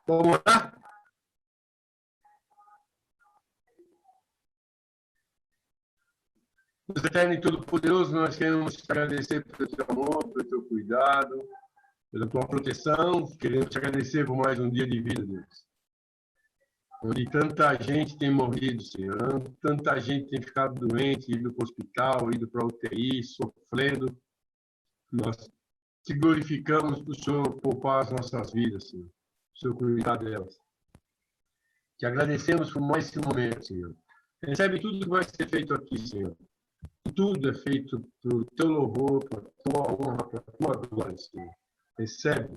Vamos lá? Deus eterno e todo-poderoso, nós queremos te agradecer pelo teu amor, pelo teu cuidado, pela tua proteção. Queremos te agradecer por mais um dia de vida, Deus. Onde tanta gente tem morrido, Senhor. Tanta gente tem ficado doente, ido para o hospital, ido para a UTI, sofrendo. Nós te glorificamos para o Senhor poupar as nossas vidas, Senhor. O Senhor cuidar delas. Te agradecemos por mais esse momento, Senhor. Recebe tudo que vai ser feito aqui, Senhor. Tudo é feito para o teu louvor, para a tua honra, para a tua glória, Senhor. Recebe.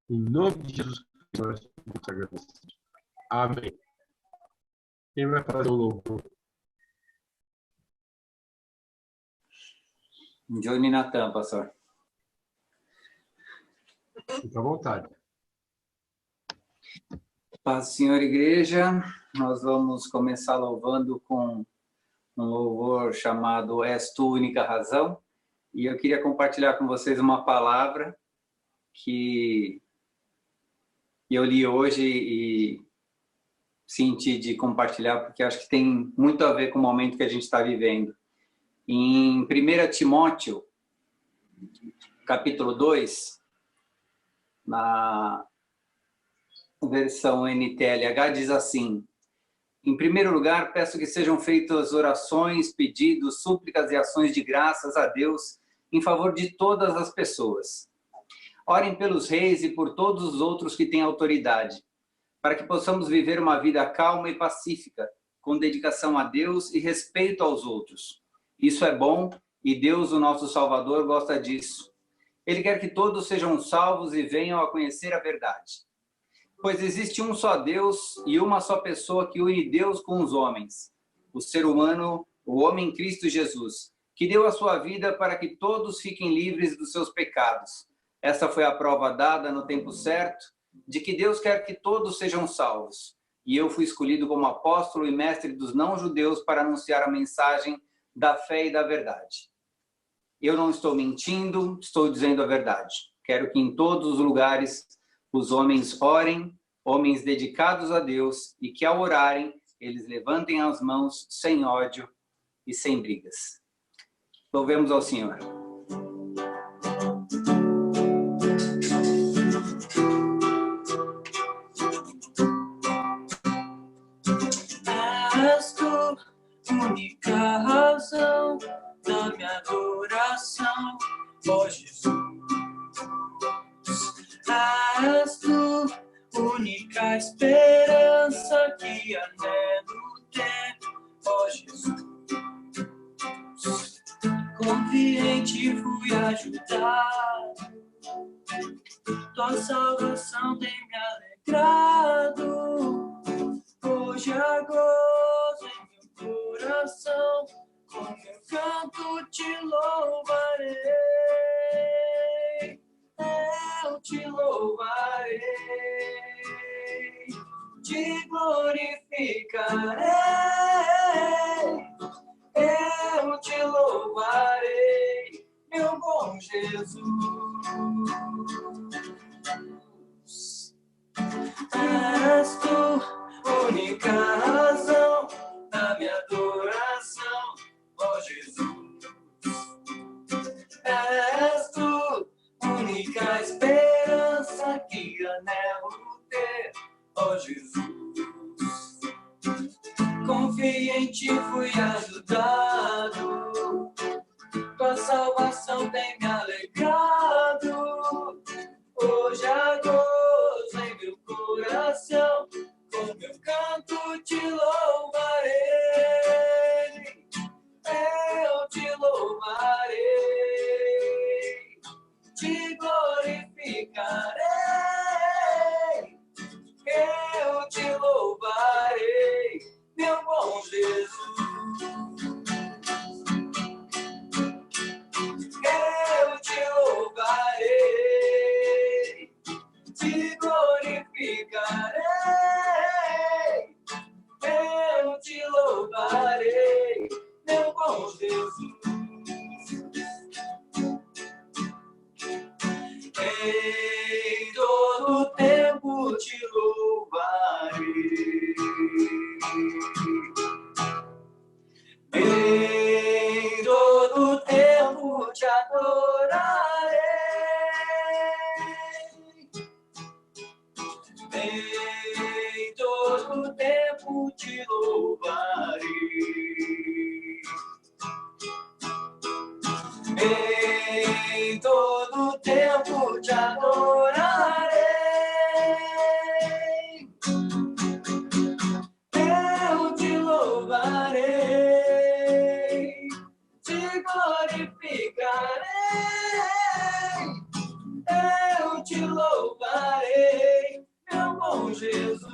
Em nome de Jesus Cristo, nós te agradecemos. Amém. Quem vai fazer o louvor? Johnny Natan, pastor. Fica à vontade. Paz, Senhor, igreja. Nós vamos começar louvando com um louvor chamado És Tu, Única Razão. E eu queria compartilhar com vocês uma palavra que eu li hoje e senti de compartilhar, porque acho que tem muito a ver com o momento que a gente está vivendo. Em 1 Timóteo, capítulo 2, na versão NTLH, diz assim: em primeiro lugar, peço que sejam feitas orações, pedidos, súplicas e ações de graças a Deus em favor de todas as pessoas. Orem pelos reis e por todos os outros que têm autoridade, para que possamos viver uma vida calma e pacífica, com dedicação a Deus e respeito aos outros. Isso é bom e Deus, o nosso Salvador, gosta disso. Ele quer que todos sejam salvos e venham a conhecer a verdade. Pois existe um só Deus e uma só pessoa que une Deus com os homens, o ser humano, o homem Cristo Jesus, que deu a sua vida para que todos fiquem livres dos seus pecados. Essa foi a prova dada no tempo certo de que Deus quer que todos sejam salvos. E eu fui escolhido como apóstolo e mestre dos não-judeus para anunciar a mensagem da fé e da verdade. Eu não estou mentindo, estou dizendo a verdade. Quero que em todos os lugares os homens orem, homens dedicados a Deus, e que ao orarem, eles levantem as mãos sem ódio e sem brigas. Louvemos ao Senhor. És tu, única razão da minha adoração, ó Jesus. És tu, única esperança que anelo ter, ó Jesus. Confiante fui ajudado, tua salvação tem me alegrado. Hoje há gozo em meu coração, com meu canto te louvarei. Eu te louvarei, te glorificarei, eu te louvarei, meu bom Jesus. És tu, única razão da minha adoração, ó Jesus. És tu, única esperança que anelo ter, ó Jesus. Confio em ti, fui ajudado, tua salvação tem me alegrado. Hoje há gozo em meu coração, com meu canto te louvarei. Eu te louvarei, te glorificarei, eu te louvarei, meu bom Jesus. Eu te louvarei, te glorificarei, eu adorarei. Em todo tempo te louvarei. Em todo tempo te adorarei. Eu te louvarei, te glorificarei. Eu te louvarei, meu bom Jesus.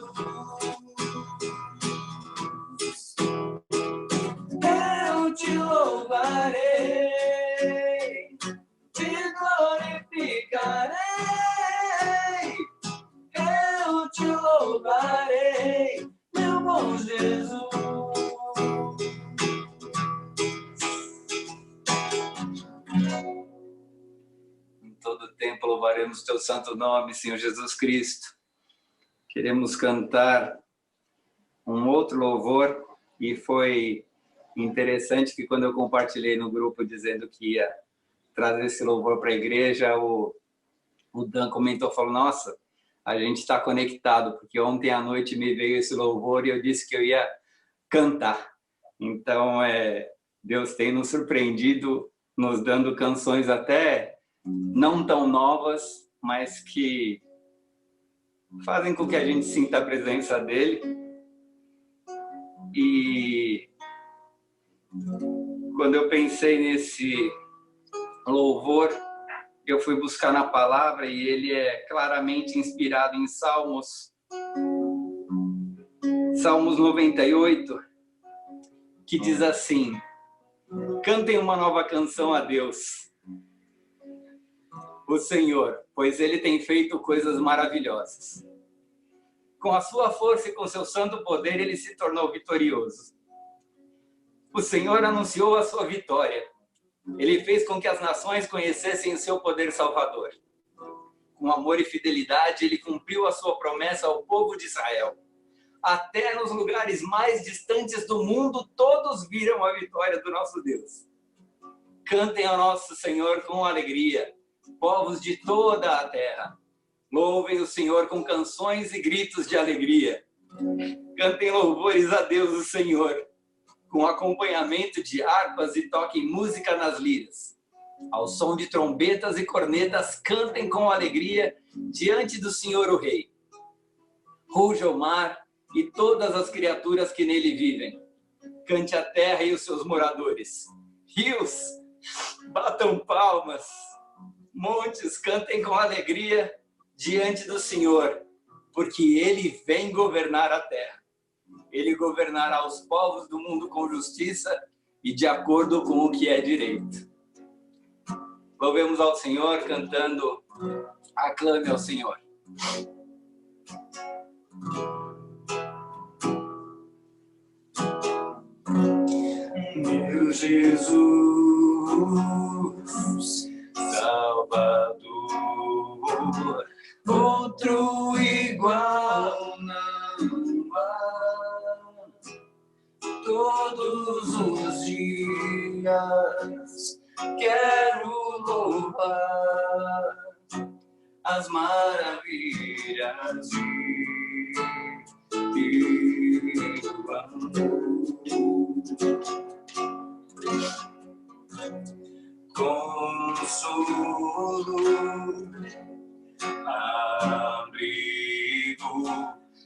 Eu te louvarei, te glorificarei. Eu te louvarei, meu bom Jesus. Em todo tempo louvaremos teu santo nome, Senhor Jesus Cristo. Queremos cantar um outro louvor, e foi interessante que quando eu compartilhei no grupo dizendo que ia trazer esse louvor para a igreja, o Dan comentou, falou, nossa, a gente está conectado, porque ontem à noite me veio esse louvor e eu disse que eu ia cantar. Então, Deus tem nos surpreendido, nos dando canções até não tão novas, mas que fazem com que a gente sinta a presença dele. E quando eu pensei nesse louvor, eu fui buscar na palavra e ele é claramente inspirado em Salmos 98, que diz assim: cantem uma nova canção a Deus, o Senhor, pois ele tem feito coisas maravilhosas. Com a sua força e com seu santo poder, ele se tornou vitorioso. O Senhor anunciou a sua vitória. Ele fez com que as nações conhecessem o seu poder salvador. Com amor e fidelidade, ele cumpriu a sua promessa ao povo de Israel. Até nos lugares mais distantes do mundo, todos viram a vitória do nosso Deus. Cantem ao nosso Senhor com alegria, povos de toda a terra. Louvem o Senhor com canções e gritos de alegria. Cantem louvores a Deus, o Senhor, com acompanhamento de harpas e toquem música nas liras. Ao som de trombetas e cornetas, cantem com alegria diante do Senhor o Rei. Ruja o mar e todas as criaturas que nele vivem. Cante a terra e os seus moradores. Rios, batam palmas. Montes, cantem com alegria diante do Senhor, porque ele vem governar a terra. Ele governará os povos do mundo com justiça e de acordo com o que é direito. Louvemos ao Senhor cantando Aclame ao Senhor. Meu Jesus, Salvador, outro igual não há. Todos os dias quero louvar as maravilhas de teu amor. Consolo, abrigo,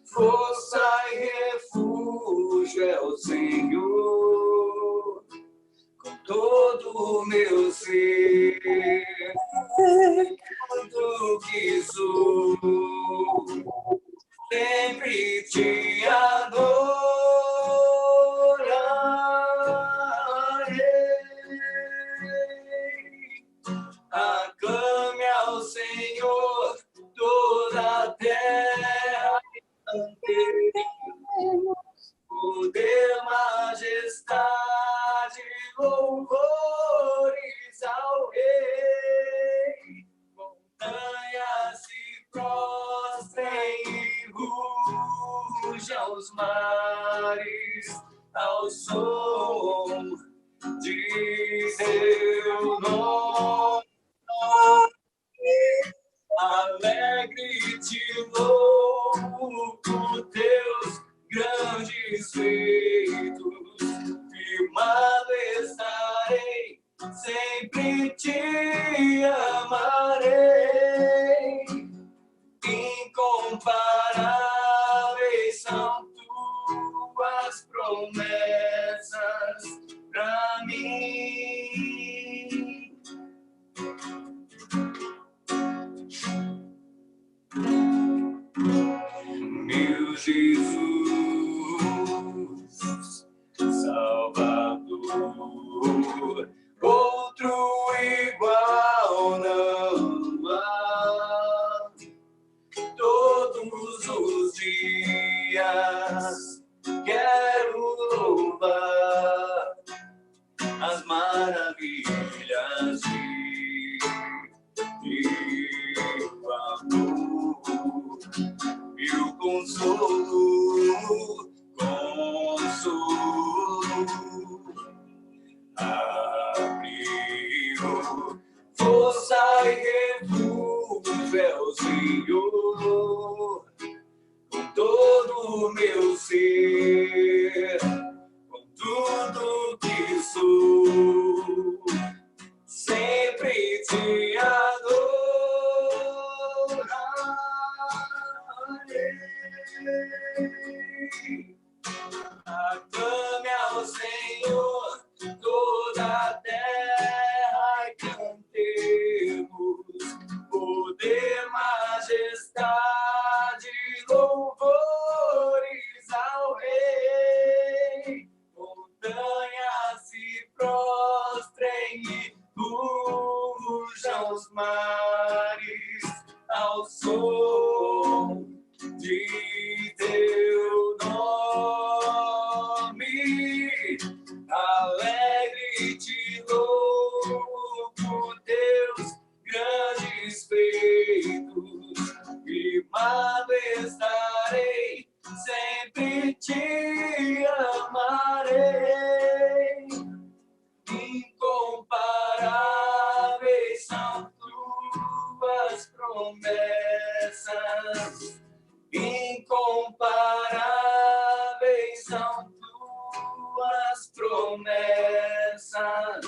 força e refúgio é o Senhor. Com todo o meu ser, tudo que sou, sempre te adorarei. Aclame ao Senhor toda a terra, poder, majestade, louvores ao Rei. Montanhas se prostrem e rujam os mares ao som de teu nome. outro igual não há. Todos os dias quero louvar as maravilhas de teu amor e o consolo, abriu força e refúgio é o Senhor, com todo o meu ser, com tudo que sou, sempre te adorarei. Aclame ao Senhor toda a terra e cantemos poder, majestade, louvores ao Rei. Montanhas se prostrem e rujam os mares ao som de teu nome. Alegre te louvo por teus grandes feitos, firmado estarei, sempre te amarei. Incomparáveis são tuas promessas, incomparáveis são tuas promessas,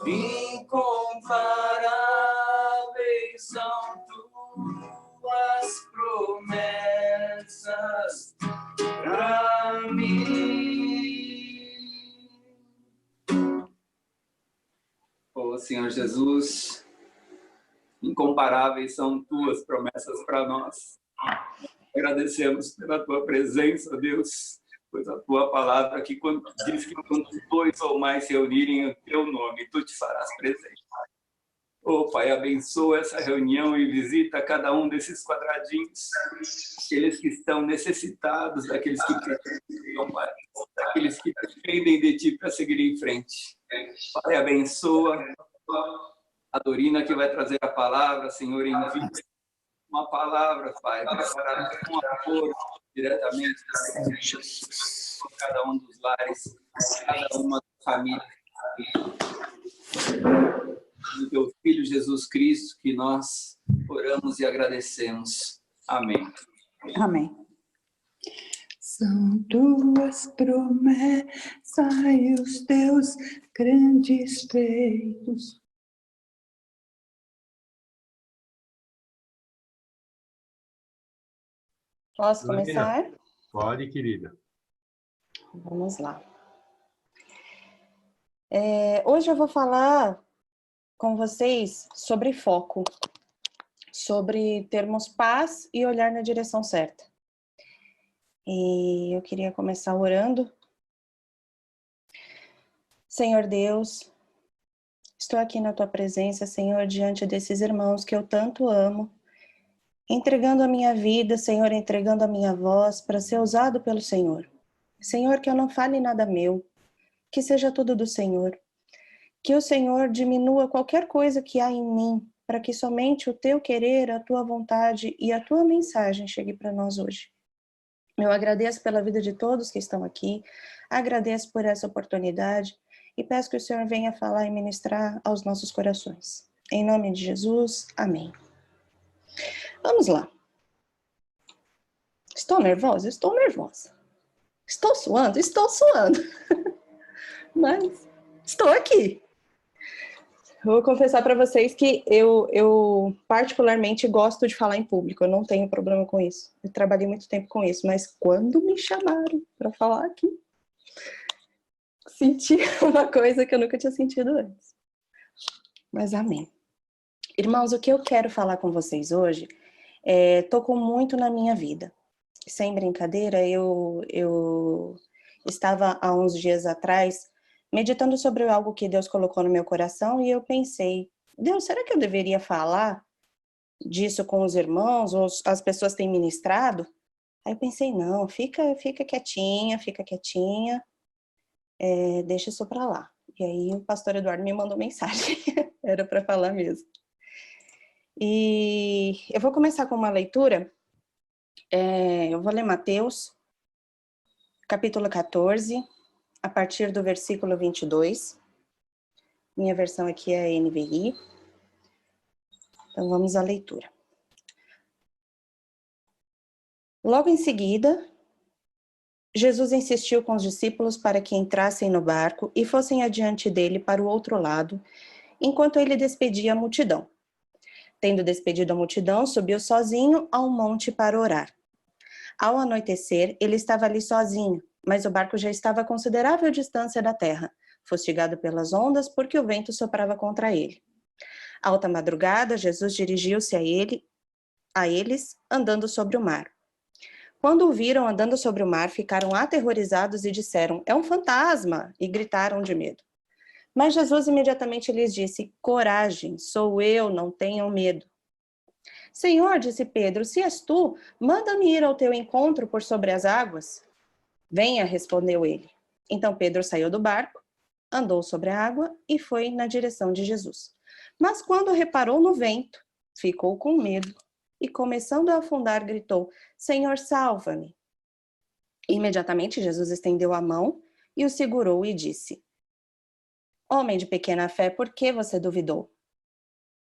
incomparáveis são tuas promessas pra mim. Ó Senhor Jesus, incomparáveis são tuas promessas para nós. Agradecemos pela tua presença, Deus, pois a tua palavra aqui diz que quando dois ou mais se reunirem em teu nome, tu te farás presente. Oh, Pai, abençoa essa reunião e visita cada um desses quadradinhos, aqueles que estão necessitados, daqueles que precisam, Pai, daqueles que dependem de ti para seguir em frente. Pai, abençoa a Dorina que vai trazer a palavra, Senhor, envia uma palavra, Pai, preparada com amor diretamente com cada um dos lares, cada uma das famílias. Do teu Filho Jesus Cristo, que nós oramos e agradecemos. Amém. Amém. São tuas promessas e os teus grandes feitos. Posso começar? Pode, querida. Vamos lá. Hoje eu vou falar com vocês sobre foco, sobre termos paz e olhar na direção certa. E eu queria começar orando. Senhor Deus, estou aqui na tua presença, Senhor, diante desses irmãos que eu tanto amo, entregando a minha vida, Senhor, entregando a minha voz para ser usado pelo Senhor. Senhor, que eu não fale nada meu, que seja tudo do Senhor. Que o Senhor diminua qualquer coisa que há em mim, para que somente o teu querer, a tua vontade e a tua mensagem chegue para nós hoje. Eu agradeço pela vida de todos que estão aqui, agradeço por essa oportunidade e peço que o Senhor venha falar e ministrar aos nossos corações. Em nome de Jesus, amém. Vamos lá. Estou nervosa? Estou nervosa. Estou suando? Estou suando. Mas estou aqui. Vou confessar para vocês que eu particularmente gosto de falar em público, eu não tenho problema com isso. Eu trabalhei muito tempo com isso, mas quando me chamaram para falar aqui, senti uma coisa que eu nunca tinha sentido antes. Mas amém. Irmãos, o que eu quero falar com vocês hoje tocou muito na minha vida. Sem brincadeira, eu estava há uns dias atrás meditando sobre algo que Deus colocou no meu coração, e eu pensei, Deus, será que eu deveria falar disso com os irmãos, ou as pessoas têm ministrado? Aí eu pensei, não, fica quietinha, deixa isso pra lá. E aí o pastor Eduardo me mandou mensagem, era para falar mesmo. E eu vou começar com uma leitura, eu vou ler Mateus, capítulo 14, a partir do versículo 22. Minha versão aqui é NVI. Então vamos à leitura. Logo em seguida, Jesus insistiu com os discípulos para que entrassem no barco e fossem adiante dele para o outro lado, enquanto ele despedia a multidão. Tendo despedido a multidão, subiu sozinho a um monte para orar. Ao anoitecer, ele estava ali sozinho, mas o barco já estava a considerável distância da terra, fustigado pelas ondas porque o vento soprava contra ele. Alta madrugada, Jesus dirigiu-se a eles, andando sobre o mar. Quando o viram andando sobre o mar, ficaram aterrorizados e disseram, é um fantasma, e gritaram de medo. Mas Jesus imediatamente lhes disse, coragem, sou eu, não tenham medo. Senhor, disse Pedro, se és tu, manda-me ir ao teu encontro por sobre as águas. Venha, respondeu ele. Então Pedro saiu do barco, andou sobre a água e foi na direção de Jesus. Mas quando reparou no vento, ficou com medo e, começando a afundar, gritou, Senhor, salva-me. Imediatamente Jesus estendeu a mão e o segurou e disse, homem de pequena fé, por que você duvidou?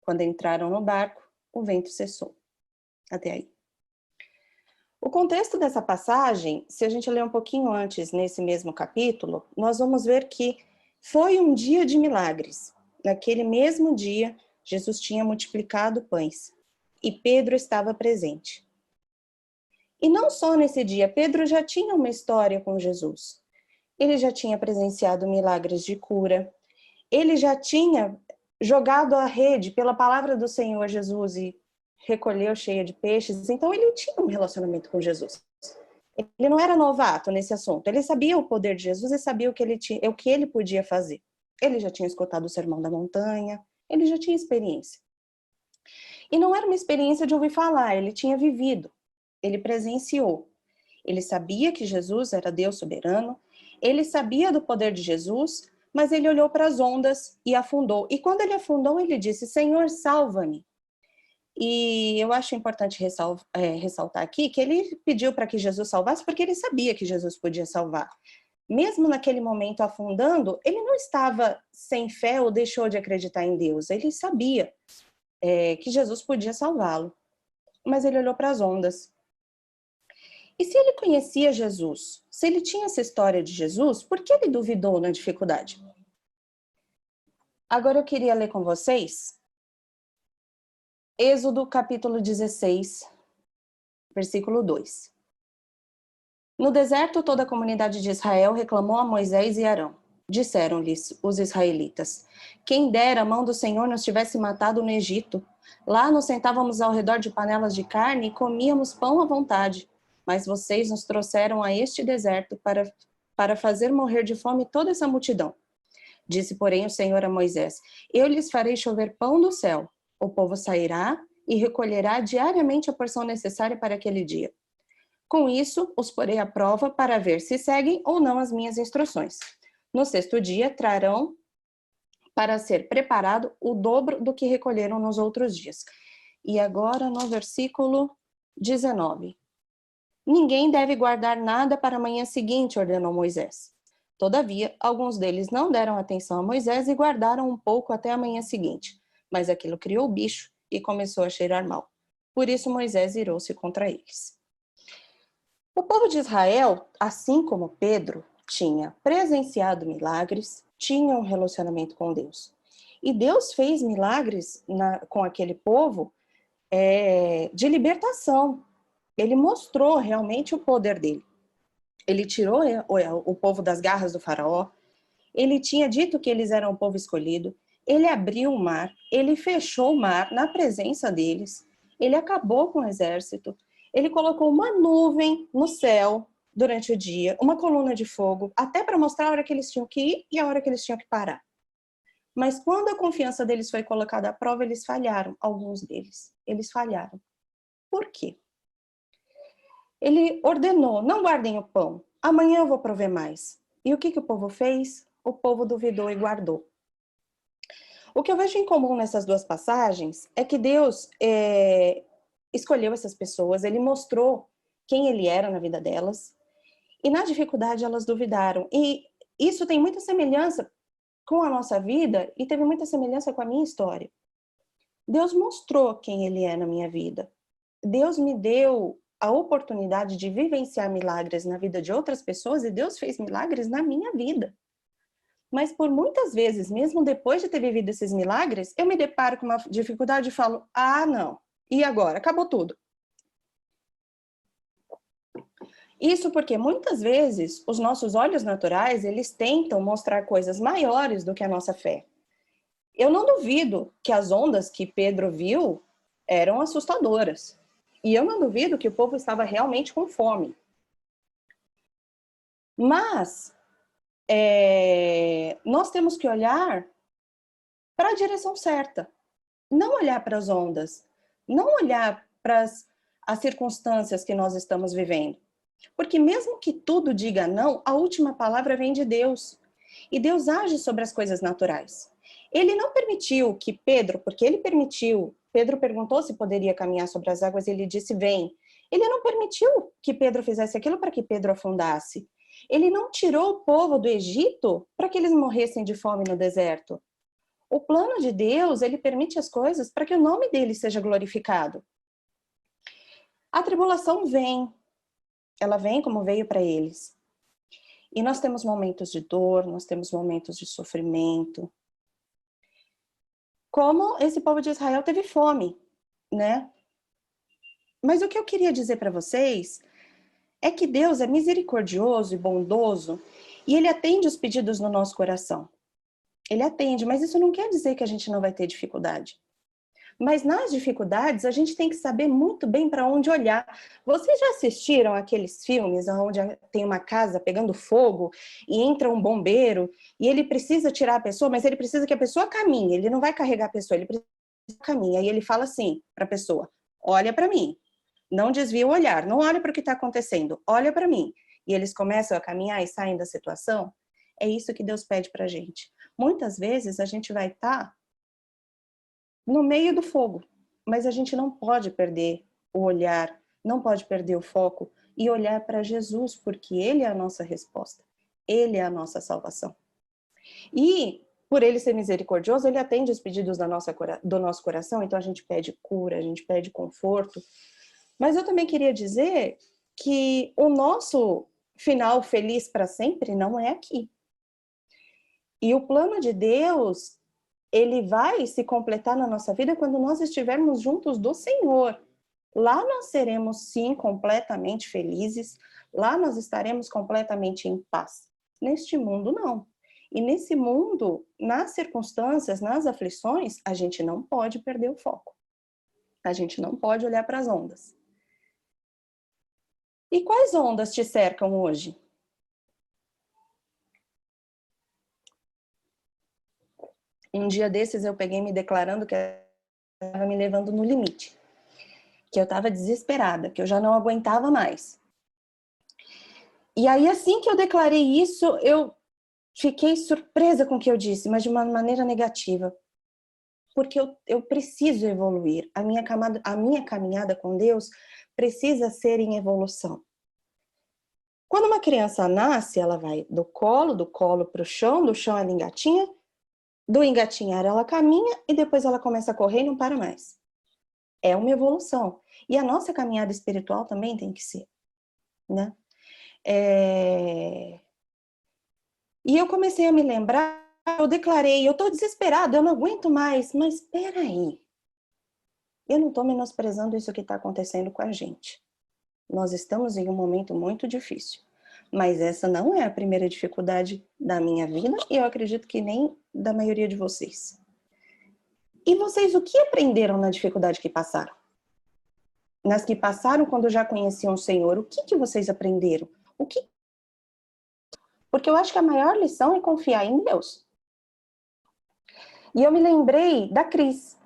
Quando entraram no barco, o vento cessou. Até aí. O contexto dessa passagem, se a gente ler um pouquinho antes, nesse mesmo capítulo, nós vamos ver que foi um dia de milagres. Naquele mesmo dia, Jesus tinha multiplicado pães e Pedro estava presente. E não só nesse dia, Pedro já tinha uma história com Jesus. Ele já tinha presenciado milagres de cura, ele já tinha jogado a rede pela palavra do Senhor Jesus e recolheu cheia de peixes, então ele tinha um relacionamento com Jesus. Ele não era novato nesse assunto, ele sabia o poder de Jesus e sabia o que ele podia fazer. Ele já tinha escutado o Sermão da Montanha, ele já tinha experiência. E não era uma experiência de ouvir falar, ele tinha vivido, ele presenciou. Ele sabia que Jesus era Deus soberano, ele sabia do poder de Jesus, mas ele olhou para as ondas e afundou. E quando ele afundou, ele disse, Senhor, salva-me. E eu acho importante ressaltar aqui que ele pediu para que Jesus salvasse porque ele sabia que Jesus podia salvar. Mesmo naquele momento afundando, ele não estava sem fé ou deixou de acreditar em Deus. Ele sabia que Jesus podia salvá-lo. Mas ele olhou para as ondas. E se ele conhecia Jesus, se ele tinha essa história de Jesus, por que ele duvidou na dificuldade? Agora eu queria ler com vocês Êxodo capítulo 16, versículo 2. No deserto, toda a comunidade de Israel reclamou a Moisés e Arão. Disseram-lhes os israelitas, quem dera a mão do Senhor nos tivesse matado no Egito. Lá nos sentávamos ao redor de panelas de carne e comíamos pão à vontade. Mas vocês nos trouxeram a este deserto para fazer morrer de fome toda essa multidão. Disse, porém, o Senhor a Moisés, eu lhes farei chover pão do céu. O povo sairá e recolherá diariamente a porção necessária para aquele dia. Com isso, os porei à prova para ver se seguem ou não as minhas instruções. No sexto dia, trarão para ser preparado o dobro do que recolheram nos outros dias. E agora no versículo 19. Ninguém deve guardar nada para a manhã seguinte, ordenou Moisés. Todavia, alguns deles não deram atenção a Moisés e guardaram um pouco até a manhã seguinte. Mas aquilo criou bicho e começou a cheirar mal. Por isso Moisés irou-se contra eles. O povo de Israel, assim como Pedro, tinha presenciado milagres, tinha um relacionamento com Deus. E Deus fez milagres com aquele povo de libertação. Ele mostrou realmente o poder dele. Ele tirou o povo das garras do faraó. Ele tinha dito que eles eram o povo escolhido. Ele abriu o mar, ele fechou o mar na presença deles, ele acabou com o exército, ele colocou uma nuvem no céu durante o dia, uma coluna de fogo, até para mostrar a hora que eles tinham que ir e a hora que eles tinham que parar. Mas quando a confiança deles foi colocada à prova, eles falharam, alguns deles. Eles falharam. Por quê? Ele ordenou, não guardem o pão, amanhã eu vou prover mais. E o que o povo fez? O povo duvidou e guardou. O que eu vejo em comum nessas duas passagens é que Deus escolheu essas pessoas, ele mostrou quem ele era na vida delas, e na dificuldade elas duvidaram. E isso tem muita semelhança com a nossa vida e teve muita semelhança com a minha história. Deus mostrou quem ele é na minha vida. Deus me deu a oportunidade de vivenciar milagres na vida de outras pessoas e Deus fez milagres na minha vida. Mas por muitas vezes, mesmo depois de ter vivido esses milagres, eu me deparo com uma dificuldade e falo, ah, não, e agora? Acabou tudo. Isso porque muitas vezes os nossos olhos naturais, eles tentam mostrar coisas maiores do que a nossa fé. Eu não duvido que as ondas que Pedro viu eram assustadoras. E eu não duvido que o povo estava realmente com fome. Mas nós temos que olhar para a direção certa. Não olhar para as ondas. Não olhar para as circunstâncias que nós estamos vivendo. Porque mesmo que tudo diga não, a última palavra vem de Deus. E Deus age sobre as coisas naturais. Ele não permitiu que Pedro, porque ele permitiu, Pedro perguntou se poderia caminhar sobre as águas e ele disse, vem. Ele não permitiu que Pedro fizesse aquilo para que Pedro afundasse. Ele não tirou o povo do Egito para que eles morressem de fome no deserto. O plano de Deus, ele permite as coisas para que o nome dele seja glorificado. A tribulação vem. Ela vem como veio para eles. E nós temos momentos de dor, nós temos momentos de sofrimento. Como esse povo de Israel teve fome, né? Mas o que eu queria dizer para vocês é que Deus é misericordioso e bondoso e Ele atende os pedidos no nosso coração. Ele atende, mas isso não quer dizer que a gente não vai ter dificuldade. Mas nas dificuldades, a gente tem que saber muito bem para onde olhar. Vocês já assistiram aqueles filmes onde tem uma casa pegando fogo e entra um bombeiro e ele precisa tirar a pessoa, mas ele precisa que a pessoa caminhe, ele não vai carregar a pessoa, ele precisa caminhar. E ele fala assim para a pessoa, olha para mim, não desvia o olhar, não olha para o que está acontecendo, olha para mim. E eles começam a caminhar e saem da situação. É isso que Deus pede para a gente. Muitas vezes a gente vai estar no meio do fogo, mas a gente não pode perder o olhar, não pode perder o foco e olhar para Jesus, porque Ele é a nossa resposta, Ele é a nossa salvação. E, por Ele ser misericordioso, Ele atende os pedidos do nosso coração, então a gente pede cura, a gente pede conforto, mas eu também queria dizer que o nosso final feliz para sempre não é aqui. E o plano de Deus, ele vai se completar na nossa vida quando nós estivermos juntos do Senhor. Lá nós seremos, sim, completamente felizes. Lá nós estaremos completamente em paz. Neste mundo, não. E nesse mundo, nas circunstâncias, nas aflições, a gente não pode perder o foco. A gente não pode olhar para as ondas. E quais ondas te cercam hoje? Um dia desses eu peguei me declarando que estava me levando no limite, que eu estava desesperada, que eu já não aguentava mais. E aí, assim que eu declarei isso, eu fiquei surpresa com o que eu disse, mas de uma maneira negativa. Porque eu preciso evoluir. A minha caminhada com Deus precisa ser em evolução. Quando uma criança nasce, ela vai do colo para o chão, do chão ela engatinha, do engatinhar ela caminha e depois ela começa a correr e não para mais. É uma evolução. E a nossa caminhada espiritual também tem que ser, né? E eu comecei a me lembrar, eu declarei, eu estou desesperada, eu não aguento mais, mas espera aí. Eu não estou menosprezando isso que está acontecendo com a gente. Nós estamos em um momento muito difícil. Mas essa não é a primeira dificuldade da minha vida e eu acredito que nem da maioria de vocês. E vocês, o que aprenderam na dificuldade que passaram? Nas que passaram quando já conheciam o Senhor, o que vocês aprenderam? O que? Porque eu acho que a maior lição é confiar em Deus. E eu me lembrei da Cris.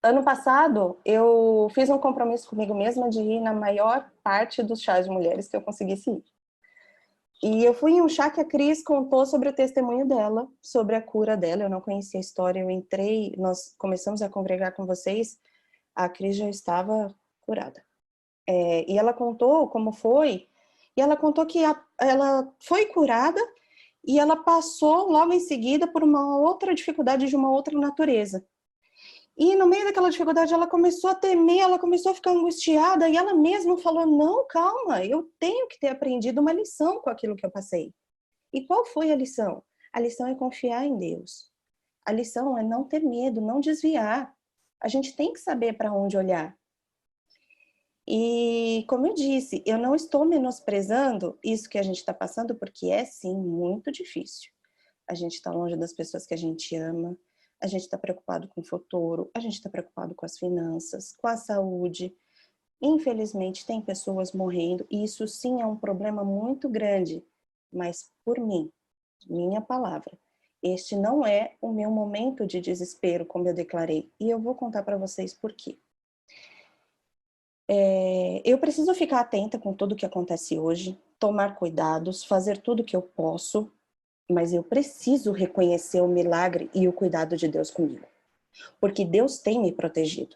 Ano passado, eu fiz um compromisso comigo mesma de ir na maior parte dos chás de mulheres que eu conseguisse ir. E eu fui em um chá que a Cris contou sobre o testemunho dela, sobre a cura dela. Eu não conhecia a história, eu entrei, nós começamos a congregar com vocês, a Cris já estava curada. E ela contou como foi, e ela contou que ela foi curada e ela passou logo em seguida por uma outra dificuldade de uma outra natureza. E no meio daquela dificuldade ela começou a temer, ela começou a ficar angustiada e ela mesma falou, não, calma, eu tenho que ter aprendido uma lição com aquilo que eu passei. E qual foi a lição? A lição é confiar em Deus. A lição é não ter medo, não desviar. A gente tem que saber para onde olhar. E, como eu disse, eu não estou menosprezando isso que a gente está passando, porque é, sim, muito difícil. A gente está longe das pessoas que a gente ama, a gente está preocupado com o futuro, a gente está preocupado com as finanças, com a saúde. Infelizmente, tem pessoas morrendo, e isso, sim, é um problema muito grande. Mas, por mim, minha palavra, este não é o meu momento de desespero, como eu declarei. E eu vou contar para vocês por quê. Eu preciso ficar atenta com tudo que acontece hoje, tomar cuidados, fazer tudo que eu posso, mas eu preciso reconhecer o milagre e o cuidado de Deus comigo, porque Deus tem me protegido.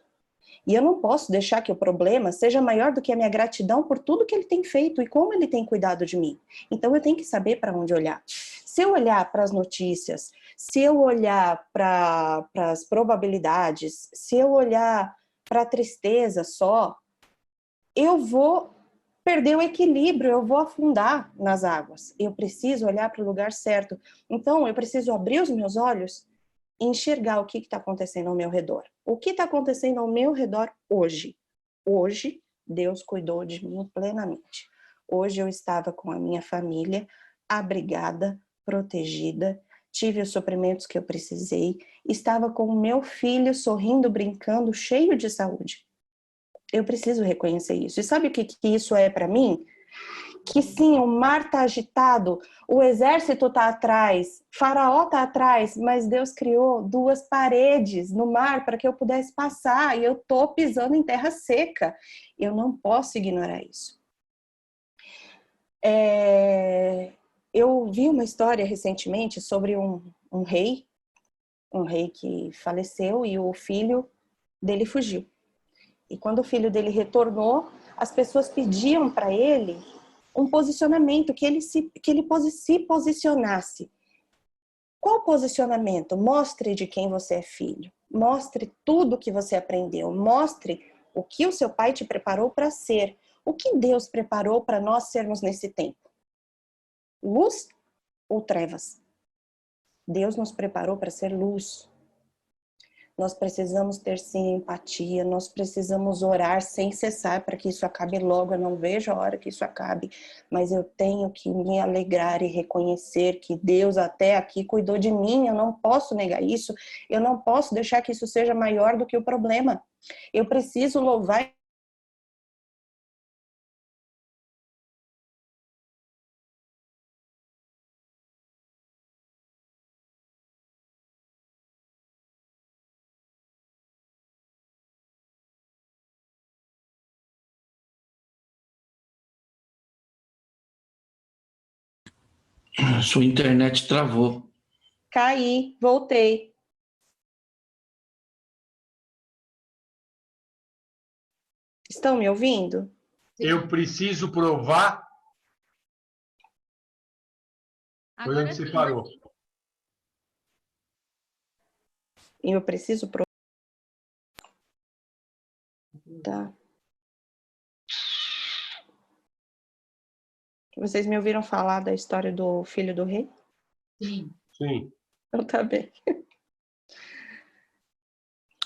E eu não posso deixar que o problema seja maior do que a minha gratidão por tudo que Ele tem feito e como Ele tem cuidado de mim. Então eu tenho que saber para onde olhar. Se eu olhar para as notícias, se eu olhar para as probabilidades, se eu olhar para a tristeza só, eu vou perder o equilíbrio, eu vou afundar nas águas. Eu preciso olhar para o lugar certo. Então, eu preciso abrir os meus olhos e enxergar o que está acontecendo ao meu redor. O que está acontecendo ao meu redor hoje? Hoje, Deus cuidou de mim plenamente. Hoje eu estava com a minha família, abrigada, protegida, tive os suprimentos que eu precisei, estava com o meu filho sorrindo, brincando, cheio de saúde. Eu preciso reconhecer isso. E sabe o que isso é para mim? Que sim, o mar está agitado, o exército está atrás, Faraó está atrás, mas Deus criou 2 paredes no mar para que eu pudesse passar, e eu estou pisando em terra seca. Eu não posso ignorar isso. Eu vi uma história recentemente sobre um rei que faleceu e o filho dele fugiu. E quando o filho dele retornou, as pessoas pediam para ele um posicionamento, que ele se posicionasse. Qual posicionamento? Mostre de quem você é filho. Mostre tudo que você aprendeu. Mostre o que o seu pai te preparou para ser. O que Deus preparou para nós sermos nesse tempo? Luz ou trevas? Deus nos preparou para ser luz. Nós precisamos ter sim empatia, nós precisamos orar sem cessar para que isso acabe logo. Eu não vejo a hora que isso acabe, mas eu tenho que me alegrar e reconhecer que Deus até aqui cuidou de mim. Eu não posso negar isso, eu não posso deixar que isso seja maior do que o problema. Eu preciso louvar. Sua internet travou. Caí, voltei. Estão me ouvindo? Eu preciso provar. Foi Agora onde você sim. parou. Eu preciso provar. Tá. Vocês me ouviram falar da história do filho do rei? Sim. Sim. Então tá bem.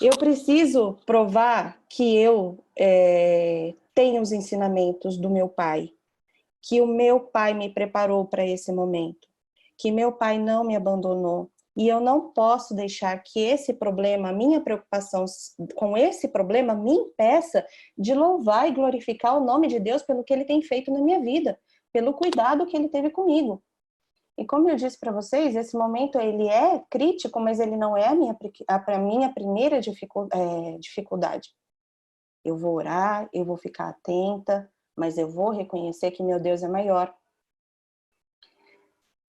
Eu preciso provar que eu tenho os ensinamentos do meu pai, que o meu pai me preparou para esse momento, que meu pai não me abandonou. E eu não posso deixar que esse problema, a minha preocupação com esse problema, me impeça de louvar e glorificar o nome de Deus pelo que Ele tem feito na minha vida. pelo cuidado que ele teve comigo. E como eu disse para vocês, esse momento ele é crítico, mas ele não é a minha primeira dificuldade. Eu vou orar, eu vou ficar atenta, mas eu vou reconhecer que meu Deus é maior.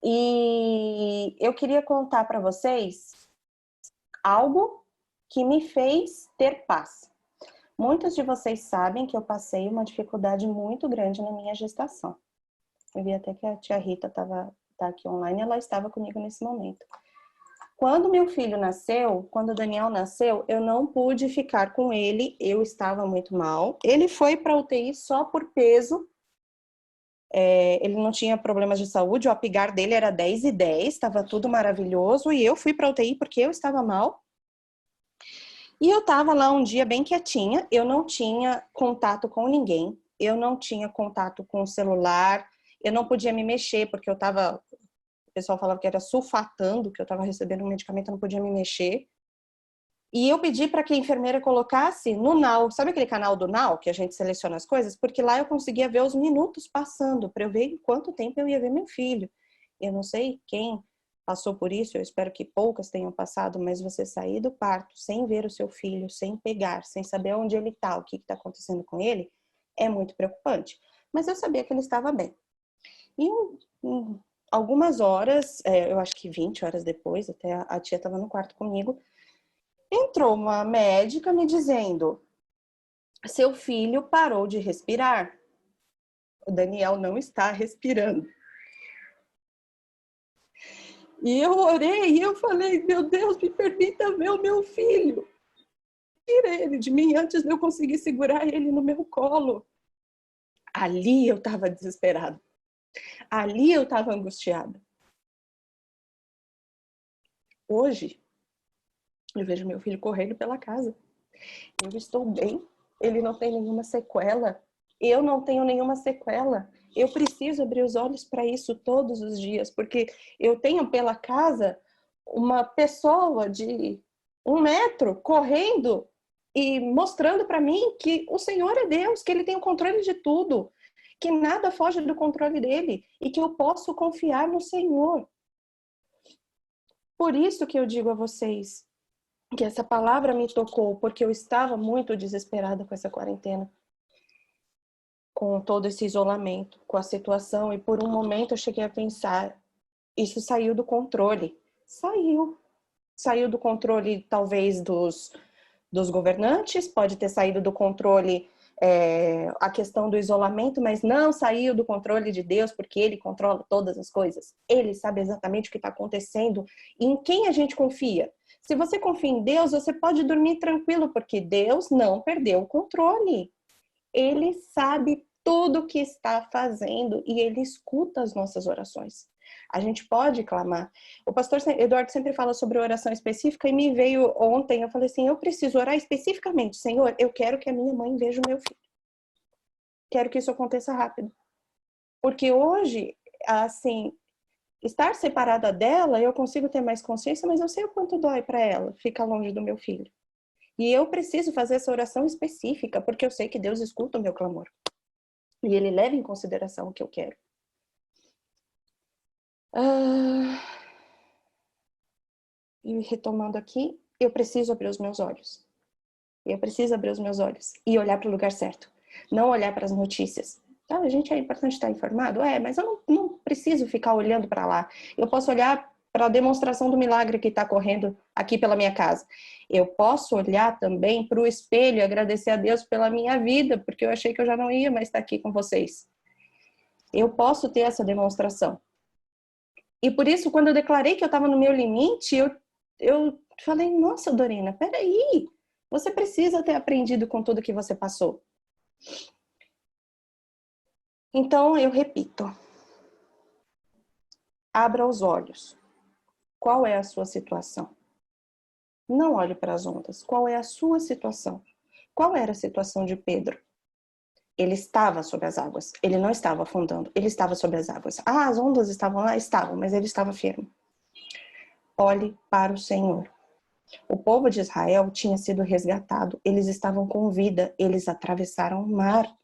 E eu queria contar para vocês algo que me fez ter paz. Muitos de vocês sabem que eu passei uma dificuldade muito grande na minha gestação. Eu vi até que a tia Rita tá aqui online, ela estava comigo nesse momento. Quando meu filho nasceu, quando o Daniel nasceu, eu não pude ficar com ele, eu estava muito mal. Ele foi para UTI só por peso. Ele não tinha problemas de saúde, o Apgar dele era 10/10, estava tudo maravilhoso, e eu fui para UTI porque eu estava mal. E eu estava lá um dia bem quietinha, eu não tinha contato com ninguém, eu não tinha contato com o celular, eu não podia me mexer, porque o pessoal falava que era sulfatando, que eu estava recebendo um medicamento, eu não podia me mexer. E eu pedi para que a enfermeira colocasse no Now, sabe aquele canal do Now, que a gente seleciona as coisas? Porque lá eu conseguia ver os minutos passando, para eu ver em quanto tempo eu ia ver meu filho. Eu não sei quem passou por isso, eu espero que poucas tenham passado, mas você sair do parto sem ver o seu filho, sem pegar, sem saber onde ele está, o que está acontecendo com ele, é muito preocupante. Mas eu sabia que ele estava bem. E algumas horas, eu acho que 20 horas depois, até a tia estava no quarto comigo, entrou uma médica me dizendo: seu filho parou de respirar. O Daniel não está respirando. E eu orei e eu falei: meu Deus, me permita ver o meu filho. Tira ele de mim antes de eu conseguir segurar ele no meu colo. Ali eu estava desesperada. Ali eu estava angustiada. Hoje, eu vejo meu filho correndo pela casa. Eu estou bem. Ele não tem nenhuma sequela. Eu não tenho nenhuma sequela. Eu preciso abrir os olhos para isso todos os dias, porque eu tenho pela casa uma pessoa de 1 metro correndo e mostrando para mim que o Senhor é Deus, que Ele tem o controle de tudo, que nada foge do controle dele e que eu posso confiar no Senhor. Por isso que eu digo a vocês que essa palavra me tocou, porque eu estava muito desesperada com essa quarentena, com todo esse isolamento, com a situação, e por um momento eu cheguei a pensar, isso saiu do controle. Saiu do controle, talvez, dos governantes, pode ter saído do controle a questão do isolamento, mas não saiu do controle de Deus, porque Ele controla todas as coisas. Ele sabe exatamente o que está acontecendo e em quem a gente confia. Se você confia em Deus, você pode dormir tranquilo, porque Deus não perdeu o controle. Ele sabe tudo o que está fazendo e Ele escuta as nossas orações. A gente pode clamar. O pastor Eduardo sempre fala sobre oração específica e me veio ontem, eu falei assim, eu preciso orar especificamente. Senhor, eu quero que a minha mãe veja o meu filho. Quero que isso aconteça rápido. Porque hoje, assim, estar separada dela, eu consigo ter mais consciência, mas eu sei o quanto dói para ela ficar longe do meu filho. E eu preciso fazer essa oração específica, porque eu sei que Deus escuta o meu clamor. E Ele leva em consideração o que eu quero. E retomando aqui, eu preciso abrir os meus olhos. Eu preciso abrir os meus olhos e olhar para o lugar certo. Não olhar para as notícias. Tá, a gente é importante estar informado? Mas eu não preciso ficar olhando para lá. Eu posso olhar para a demonstração do milagre que está correndo aqui pela minha casa. Eu posso olhar também para o espelho e agradecer a Deus pela minha vida, porque eu achei que eu já não ia mais estar aqui com vocês. Eu posso ter essa demonstração. E por isso, quando eu declarei que eu estava no meu limite, eu falei, nossa, Dorina, peraí, você precisa ter aprendido com tudo que você passou. Então, eu repito, abra os olhos. Qual é a sua situação? Não olhe para as ondas. Qual é a sua situação? Qual era a situação de Pedro? Ele estava sobre as águas. Ele não estava afundando. Ele estava sobre as águas. As ondas estavam lá? Estavam, mas ele estava firme. Olhe para o Senhor. O povo de Israel tinha sido resgatado. Eles estavam com vida. Eles atravessaram o mar.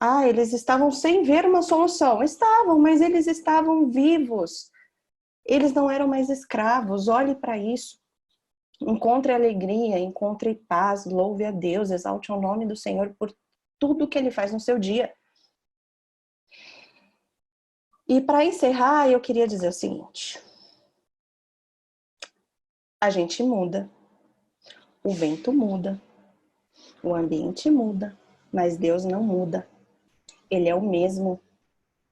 Ah, eles estavam sem ver uma solução. Estavam, mas eles estavam vivos. Eles não eram mais escravos. Olhe para isso. Encontre alegria, encontre paz, louve a Deus, exalte o nome do Senhor por tudo que Ele faz no seu dia. E para encerrar, eu queria dizer o seguinte. A gente muda, o vento muda, o ambiente muda, mas Deus não muda. Ele é o mesmo.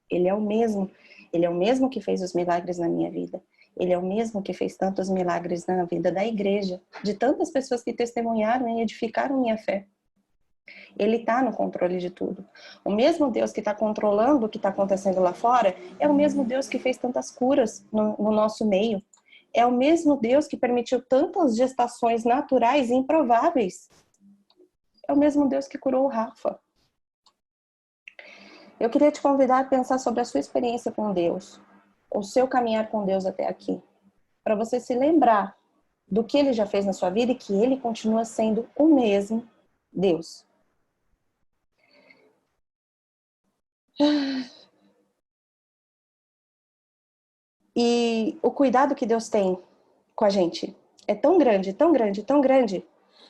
Ele é o mesmo. Ele é o mesmo que fez os milagres na minha vida. Ele é o mesmo que fez tantos milagres na vida da igreja, de tantas pessoas que testemunharam e edificaram minha fé. Ele está no controle de tudo. O mesmo Deus que está controlando o que está acontecendo lá fora é o mesmo Deus que fez tantas curas no nosso meio. É o mesmo Deus que permitiu tantas gestações naturais e improváveis. É o mesmo Deus que curou o Rafa. Eu queria te convidar a pensar sobre a sua experiência com Deus, o seu caminhar com Deus até aqui, para você se lembrar do que Ele já fez na sua vida e que Ele continua sendo o mesmo Deus. E o cuidado que Deus tem com a gente é tão grande, tão grande, tão grande,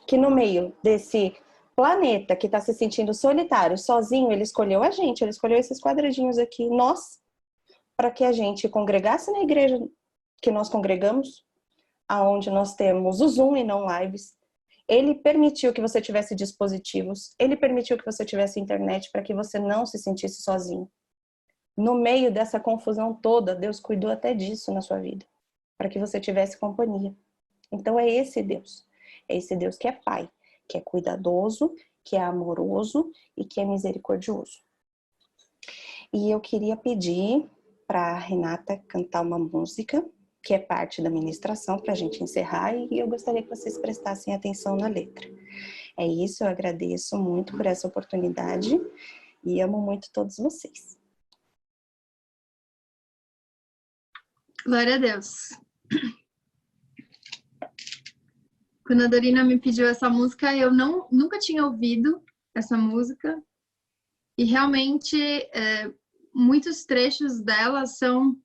que no meio desse planeta que está se sentindo solitário, sozinho, Ele escolheu a gente, Ele escolheu esses quadradinhos aqui, nós, para que a gente congregasse na igreja que nós congregamos, aonde nós temos o Zoom e não lives. Ele permitiu que você tivesse dispositivos, Ele permitiu que você tivesse internet para que você não se sentisse sozinho. No meio dessa confusão toda, Deus cuidou até disso na sua vida, para que você tivesse companhia. Então é esse Deus que é Pai, que é cuidadoso, que é amoroso e que é misericordioso. E eu queria pedir para a Renata cantar uma música, que é parte da ministração, para a gente encerrar, e eu gostaria que vocês prestassem atenção na letra. É isso, eu agradeço muito por essa oportunidade e amo muito todos vocês. Glória a Deus. Quando a Dorina me pediu essa música, eu nunca tinha ouvido essa música. E realmente, muitos trechos dela são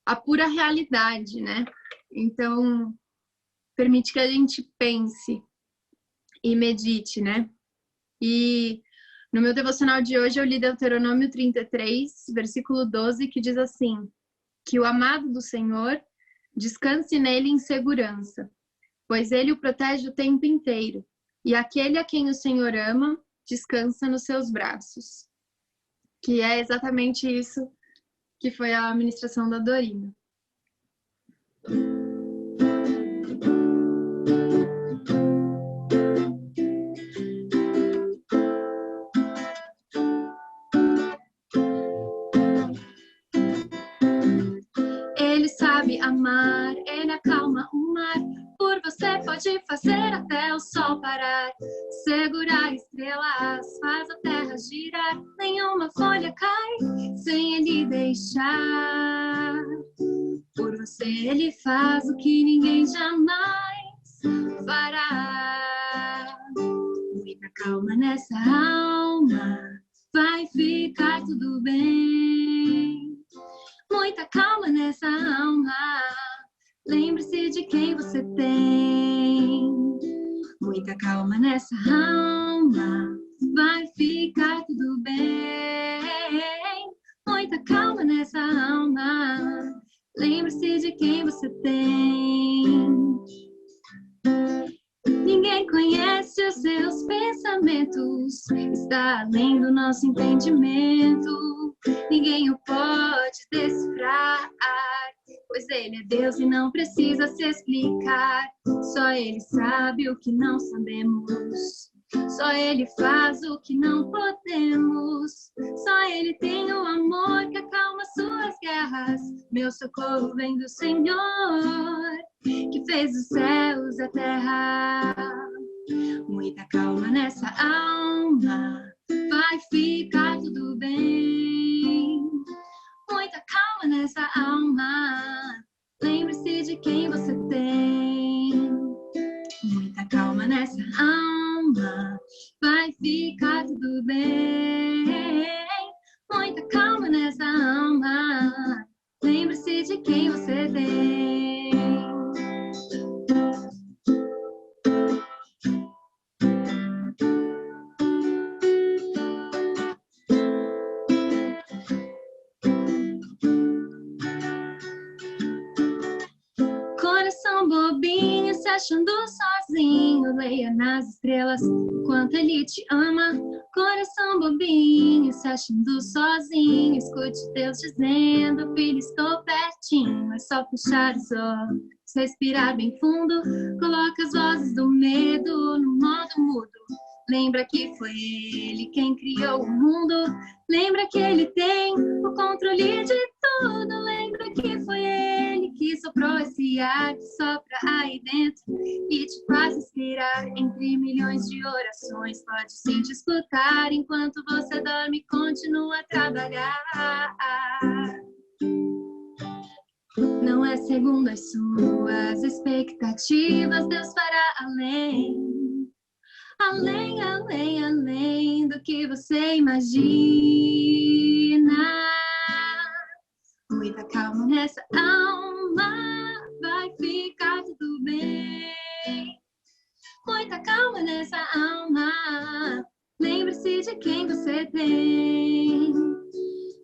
a pura realidade, né? Então, permite que a gente pense e medite, né? E no meu devocional de hoje, eu li Deuteronômio 33, versículo 12, que diz assim: que o amado do Senhor descanse nele em segurança, pois ele o protege o tempo inteiro, e aquele a quem o Senhor ama, descansa nos seus braços. Que é exatamente isso que foi a ministração da Dorina. Ele sabe amar, ele acalma o mar. Por você pode fazer até o sol parar, segurar estrelas, faz a terra girar. Nenhuma folha cai sem ele deixar. Por você ele faz o que ninguém jamais fará. Muita calma nessa alma, vai ficar tudo bem. Muita calma nessa alma, lembre-se de quem você tem. Muita calma nessa alma, vai ficar tudo bem. Muita calma nessa alma, lembre-se de quem você tem. Ninguém conhece os seus pensamentos, está além do nosso entendimento. Ninguém o pode decifrar, pois ele é Deus e não precisa se explicar. Só ele sabe o que não sabemos, só ele faz o que não podemos. Só ele tem o amor que acalma suas guerras. Meu socorro vem do Senhor, que fez os céus e a terra. Muita calma nessa alma, vai ficar tudo bem. Muita calma nessa alma, lembre-se de quem você tem. Muita calma nessa alma, vai ficar tudo bem. bobinho, se achando sozinho. Leia nas estrelas o quanto ele te ama. Coração bobinho, se achando sozinho. Escute Deus dizendo: filho, estou pertinho. É só fechar os olhos, respirar bem fundo. Coloca as vozes do medo no modo mudo. Lembra que foi ele quem criou o mundo. Lembra que ele tem o controle de tudo. Lembra que foi ele que soprou esse ar que sopra aí dentro e te faz respirar. Entre milhões de orações, pode sim te escutar. Enquanto você dorme, continua a trabalhar. Não é segundo as suas expectativas, Deus fará além. Além, além, além do que você imagina. Muita calma nessa alma, vai ficar tudo bem. Muita calma nessa alma, lembre-se de quem você tem.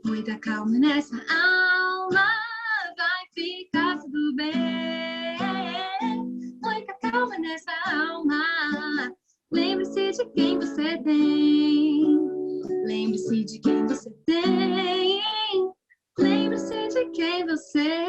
Muita calma nessa alma, vai ficar tudo bem. Muita calma nessa alma, lembre-se de quem você tem. Lembre-se de quem você tem. Lembre-se de quem você